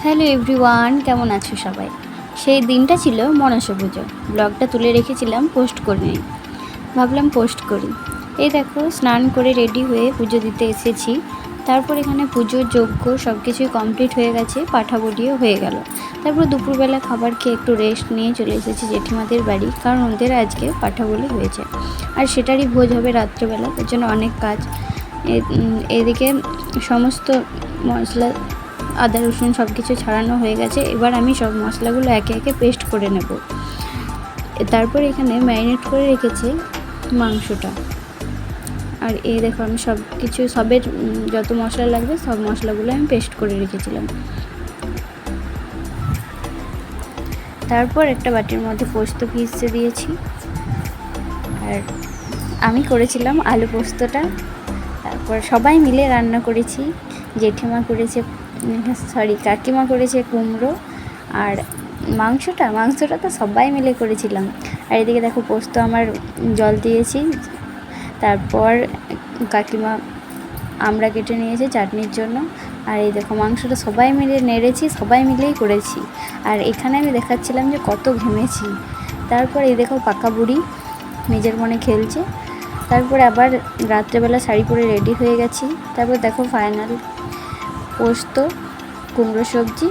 Hello everyone, কেমন আছো সবাই? সেই দিনটা ছিল মনসা পুজো। ব্লগটা তুলে রেখেছিলাম, পোস্ট করিনি, ভাবলাম পোস্ট করি। এই দেখো, স্নান করে রেডি হয়ে পুজো দিতে এসেছি। তারপর এখানে পুজোর যজ্ঞ সব কিছুই কমপ্লিট হয়ে গেছে, পাঠা বলিও হয়ে গেল। তারপর দুপুরবেলা খাবার খেয়ে একটু রেস্ট নিয়ে চলে এসেছি জেঠিমাদের বাড়ি, কারণ ওদের আজকে পাঠা বলি হয়েছে আর সেটারই ভোজ হবে রাত্রেবেলা, তার জন্য অনেক কাজ। এদিকে সমস্ত মশলা, আদা রসুন সব কিছু ছাড়ানো হয়ে গেছে। এবার আমি সব মশলাগুলো একে একে পেস্ট করে নেব। তারপর এখানে ম্যারিনেট করে রেখেছি মাংসটা। আর এই দেখো, আমি সব কিছু সবের যত মশলা লাগবে সব মশলাগুলো আমি পেস্ট করে রেখেছিলাম। তারপর একটা বাটির মধ্যে পোস্ত ভিজিয়ে দিয়েছি, আর আমি করেছিলাম আলু পোস্তটা। তারপর সবাই মিলে রান্না করেছি। জেঠিমা করেছে, কাকিমা করেছে কুমড়ো, আর মাংসটা তো সবাই মিলে করেছিলাম। আর এদিকে দেখো, পোস্ত আমার জল দিয়েছি। তারপর কাকিমা আমরা কেটে নিয়েছে চাটনির জন্য। আর এই দেখো, মাংসটা সবাই মিলে নেড়েছি, সবাই মিলেই করেছি। আর এখানে আমি দেখাচ্ছিলাম যে কত ঘেমেছি। তারপর এই দেখো, পাকা বুড়ি নিজের মনে খেলছে। তারপরে আবার রাত্রেবেলা শাড়ি পরে রেডি হয়ে গেছি। তারপর দেখো, ফাইনাল পোস্ত, কুমড়ো সবজি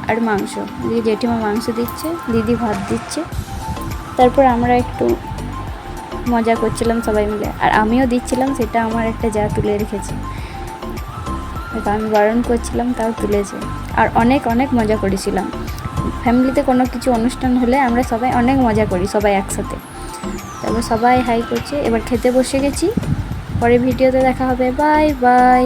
আর মাংস। দিদি জেঠিমা মাংস দিচ্ছে, দিদি ভাত দিচ্ছে। তারপর আমরা একটু মজা করছিলাম সবাই মিলে, আর আমিও দিচ্ছিলাম, সেটা আমার একটা যা তুলে রেখেছে। আমি বারণ করছিলাম, তাও তুলেছে। আর অনেক অনেক মজা করেছিলাম। ফ্যামিলিতে কোনো কিছু অনুষ্ঠান হলে আমরা সবাই অনেক মজা করি, সবাই একসাথে। তারপর সবাই হাই করছে। এবার খেতে বসে গেছি। পরে ভিডিওতে দেখা হবে। Bye bye.